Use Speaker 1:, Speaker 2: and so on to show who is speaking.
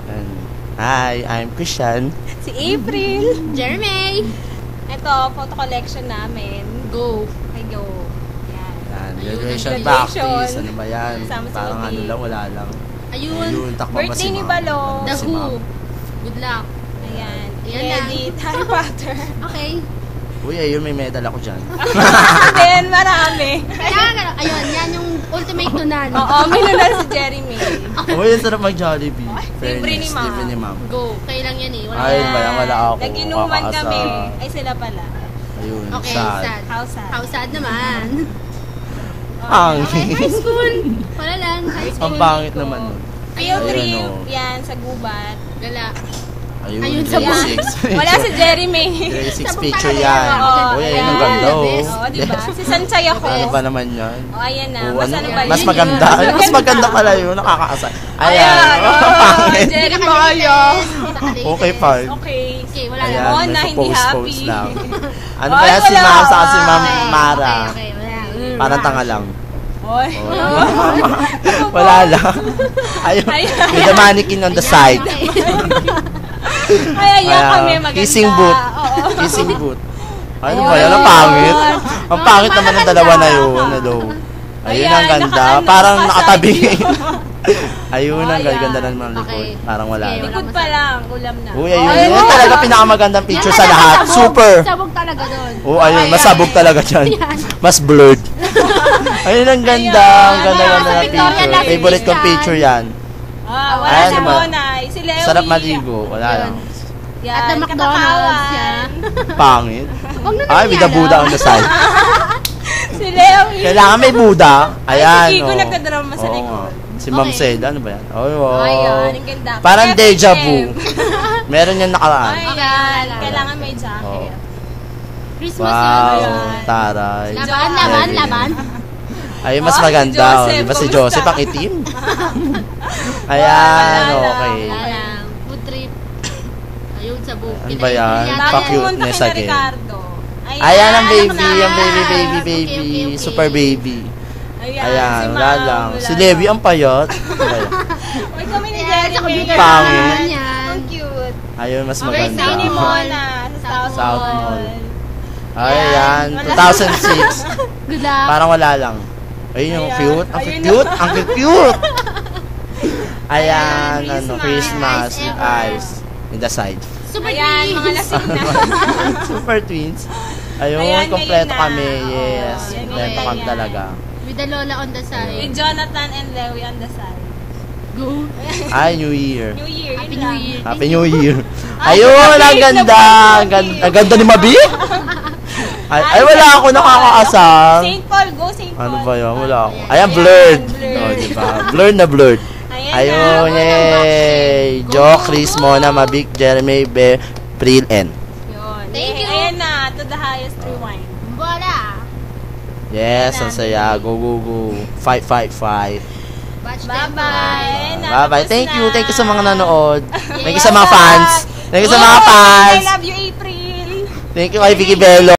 Speaker 1: And, hi, I'm Christian.
Speaker 2: Si April.
Speaker 3: Jeremy.
Speaker 2: Ito, photo collection namin.
Speaker 3: Go.
Speaker 2: Ay, go. Yan.
Speaker 1: Yan, graduation
Speaker 2: graduation.
Speaker 1: practice. Ano ba yan?
Speaker 2: Kasama si
Speaker 1: Parang
Speaker 2: Odi.
Speaker 1: ano lang, wala lang.
Speaker 3: Ayun.
Speaker 1: Takbo ba
Speaker 2: Birthday
Speaker 1: si
Speaker 2: ni
Speaker 1: Ma'am?
Speaker 2: Balong.
Speaker 3: The
Speaker 1: Si
Speaker 3: Who.
Speaker 1: Ma'am.
Speaker 3: Good luck.
Speaker 2: Ayan.
Speaker 3: Yan lang.
Speaker 2: Edit, Harry Potter.
Speaker 3: Okay.
Speaker 1: Uy, ayun, may medal ako dyan.
Speaker 2: Then, marami.
Speaker 3: Kaya, ayun, yan yung ultimate nunan.
Speaker 2: Oo, may nunan si Jeremy.
Speaker 1: Uy, ang sarap mag-Jollibee.
Speaker 2: Libre ni Ma'am.
Speaker 1: Libre ni Ma'am.
Speaker 3: Go. Kailang yan eh. Wala
Speaker 1: Ay,
Speaker 3: yan.
Speaker 1: ba yan? Wala ako.
Speaker 2: Nag-inuman
Speaker 1: Kakasa.
Speaker 2: kami. Ay, sila pala.
Speaker 1: Ayun,
Speaker 3: Okay,
Speaker 1: sad.
Speaker 3: sad.
Speaker 2: How sad.
Speaker 3: How sad naman.
Speaker 1: Ang
Speaker 3: Okay, high school. Wala lang. High school.
Speaker 1: ang pangit naman nun.
Speaker 2: Field
Speaker 1: Ayun,
Speaker 2: trip.
Speaker 1: oh.
Speaker 2: Yan, sa gubat.
Speaker 3: Gala.
Speaker 1: Ayun,
Speaker 3: Ayun,
Speaker 1: grade
Speaker 3: sa
Speaker 2: Yan.
Speaker 1: 6.
Speaker 2: Wala si Jeremy.
Speaker 1: Grade 6
Speaker 3: Sabog
Speaker 1: picture
Speaker 3: talaga
Speaker 1: yan.
Speaker 3: yan.
Speaker 2: Oo,
Speaker 1: Uy, ayun,
Speaker 2: ayan.
Speaker 1: ang ganda, oh.
Speaker 3: Best.
Speaker 2: Oo, diba? Si Sanchay ako.
Speaker 1: Ano ba naman yan?
Speaker 2: O, ayan na.
Speaker 1: Oh,
Speaker 2: Mas
Speaker 1: ano?
Speaker 2: ano ba
Speaker 1: Mas
Speaker 2: yun?
Speaker 1: maganda.
Speaker 2: Yun.
Speaker 1: Mas maganda pala yun. Nakakaasar. Ayan.
Speaker 2: Ayan.
Speaker 1: Ang pangit.
Speaker 2: Jeremy Mayo.
Speaker 1: Okay, fine.
Speaker 2: Okay.
Speaker 3: Okay, wala
Speaker 1: Ayan,
Speaker 3: lang.
Speaker 2: Oh, na
Speaker 1: may
Speaker 2: hindi
Speaker 1: post-post
Speaker 2: happy.
Speaker 1: lang. Ano
Speaker 2: Ay,
Speaker 1: ba yan? Si
Speaker 2: wala.
Speaker 1: Ma'am sa si Ma'am
Speaker 3: Okay,
Speaker 1: Mara.
Speaker 3: Okay, wala.
Speaker 1: Parang tanga lang.
Speaker 2: Oy.
Speaker 1: Wala lang. Ayun.
Speaker 2: Ayan.
Speaker 1: With the mannequin on the side.
Speaker 2: Ay, ayan
Speaker 1: Ayan.
Speaker 2: kami maganda.
Speaker 1: Kissing booth.
Speaker 2: Oo.
Speaker 1: Kissing booth. Ano
Speaker 2: Ayun.
Speaker 1: ba yan? Ang pangit.
Speaker 2: Ayun.
Speaker 1: Ang pangit naman ng dalawa na yun. Hello. Ayun,
Speaker 2: Ayan,
Speaker 1: ang ganda.
Speaker 2: naka-
Speaker 1: Parang
Speaker 2: naka-side
Speaker 1: nakatabi.
Speaker 2: view.
Speaker 1: Ayun, ang
Speaker 2: Ayan.
Speaker 1: ganda ng mga likod.
Speaker 2: Okay.
Speaker 1: Parang wala.
Speaker 3: Sige,
Speaker 1: lang.
Speaker 2: Likod pa lang, ulam na.
Speaker 1: Uy, ayun.
Speaker 2: Ay,
Speaker 1: Yun talaga pinakamagandang picture sa lahat. Super.
Speaker 3: Sabog talaga doon.
Speaker 1: Oh, ayun.
Speaker 2: Ayan.
Speaker 1: Masabog talaga dyan. Mas blurred. Ayun, ang ganda. Ang ganda-ganda ng
Speaker 3: Victoria
Speaker 1: picture.
Speaker 3: Life
Speaker 1: Favorite kong
Speaker 3: yan.
Speaker 1: picture yan.
Speaker 2: Wala
Speaker 1: Ayan,
Speaker 2: si
Speaker 1: diba?
Speaker 2: Monay. Si Lewi.
Speaker 1: Sarap maligo. Wala lang.
Speaker 2: Yan,
Speaker 3: At the McDonald's yan.
Speaker 1: Pangit.
Speaker 3: Huwag na
Speaker 1: Ay, with the Buddha on the side.
Speaker 2: Si Lewi.
Speaker 1: Kailangan may Buddha. Ayan.
Speaker 2: si Kiko
Speaker 1: oh.
Speaker 2: nagdadrama sa
Speaker 1: Oo
Speaker 2: likod.
Speaker 1: nga. Si Ma'am
Speaker 3: Okay.
Speaker 1: Zed, ano ba yan? Oh, wow.
Speaker 2: Ayun, ang ganda.
Speaker 1: Parang
Speaker 2: FFM.
Speaker 1: deja vu. Meron yan nakaraan.
Speaker 2: Ay,
Speaker 3: Okay,
Speaker 2: yan.
Speaker 3: wala.
Speaker 2: Kailangan may
Speaker 1: Oh.
Speaker 2: jacket.
Speaker 3: Christmas
Speaker 1: Wow,
Speaker 3: yun.
Speaker 2: Ayan.
Speaker 1: taray.
Speaker 3: Laban,
Speaker 2: Joke.
Speaker 3: laban,
Speaker 1: Very.
Speaker 3: laban.
Speaker 1: Ay, mas
Speaker 2: Oh,
Speaker 1: maganda.
Speaker 2: si
Speaker 1: Oh,
Speaker 2: Joseph,
Speaker 1: di ba si
Speaker 2: kumusta?
Speaker 1: Joseph ang itim? Ayan,
Speaker 2: Wala lang.
Speaker 1: okay.
Speaker 3: Wala lang. Food trip. Ayun, sa book.
Speaker 1: Ano ba yan?
Speaker 2: Bago
Speaker 1: Pa-cute
Speaker 2: pumunta
Speaker 1: ness
Speaker 2: kina
Speaker 1: again.
Speaker 2: Ricardo.
Speaker 1: Ayan ang
Speaker 3: anak
Speaker 1: baby,
Speaker 3: na.
Speaker 1: ang baby, baby,
Speaker 3: Okay,
Speaker 1: baby.
Speaker 3: okay.
Speaker 1: Super baby.
Speaker 2: Ayan,
Speaker 1: Ayan,
Speaker 2: si
Speaker 1: wala
Speaker 2: Ma'am,
Speaker 1: lang.
Speaker 2: wala
Speaker 1: Si
Speaker 2: lang.
Speaker 1: Levi ang payat.
Speaker 2: Uy, kami ni
Speaker 3: Ayan, sa
Speaker 2: Jeremy.
Speaker 3: computer
Speaker 1: Pangit.
Speaker 3: naman yan.
Speaker 2: Ang cute.
Speaker 1: Ayun, mas
Speaker 3: Okay,
Speaker 1: maganda.
Speaker 2: Birthday ni Mona sa
Speaker 3: South
Speaker 2: South
Speaker 1: Mall.
Speaker 2: Mall.
Speaker 1: Ayan,
Speaker 2: Wala.
Speaker 1: 2006.
Speaker 3: Good luck.
Speaker 1: Parang wala lang. Ayun yung
Speaker 2: Ayan.
Speaker 1: cute. Ang
Speaker 2: Ayun
Speaker 1: cute.
Speaker 2: na.
Speaker 1: Ang cute. Ayan,
Speaker 2: Ayan,
Speaker 1: ano,
Speaker 2: Christmas.
Speaker 1: Christmas with eyes in the side.
Speaker 3: Super
Speaker 2: Ayan, mga
Speaker 3: dreams.
Speaker 2: lasing na.
Speaker 1: Super twins. Ayun,
Speaker 2: Ayan,
Speaker 1: kompleto
Speaker 2: ngayon na.
Speaker 1: kami.
Speaker 2: Oo,
Speaker 1: Yes,
Speaker 2: yan,
Speaker 1: kompleto
Speaker 2: yan,
Speaker 1: kami
Speaker 2: yan.
Speaker 1: talaga.
Speaker 3: With the Lola on the
Speaker 2: With
Speaker 3: side.
Speaker 2: Jonathan and Lewi on the side.
Speaker 3: Go.
Speaker 1: Ay, New Year.
Speaker 2: New Year,
Speaker 3: Happy
Speaker 2: yun
Speaker 3: New
Speaker 2: lang.
Speaker 3: Year.
Speaker 1: Happy New Year.
Speaker 2: Ay,
Speaker 1: Ayun, ang
Speaker 2: Mabi,
Speaker 1: ganda.
Speaker 2: Mabi.
Speaker 1: Ang ganda ni Mabi. Ay, wala ako nakakaasar.
Speaker 2: St. Paul, go St. Paul.
Speaker 1: Ano ba yun? Wala ako.
Speaker 3: Ayan.
Speaker 1: Ayan, blurred.
Speaker 2: Blurred.
Speaker 1: Oh, diba? Blurred na blurred.
Speaker 2: Ayan
Speaker 1: Ayun,
Speaker 2: na.
Speaker 1: yay!
Speaker 3: Go,
Speaker 1: Jo,
Speaker 3: go,
Speaker 1: Chris,
Speaker 3: go.
Speaker 1: Mona, Mabic, Jeremy, Be, Pril, N.
Speaker 2: Yun.
Speaker 3: Thank you.
Speaker 2: Ayan na, to the highest rewind.
Speaker 3: Wala.
Speaker 1: Yes, ang saya. Go, go, go. Fight, fight, fight.
Speaker 3: Watch
Speaker 2: Bye-bye.
Speaker 3: them.
Speaker 2: Ayan na,
Speaker 1: Bye-bye.
Speaker 2: tapos
Speaker 1: Thank
Speaker 2: na.
Speaker 1: you. Thank you sa mga nanood. Thank you sa
Speaker 2: Welcome
Speaker 1: mga fans.
Speaker 2: back.
Speaker 1: Thank you sa mga fans.
Speaker 2: I love you, April.
Speaker 1: Thank you kay Vicky Bello.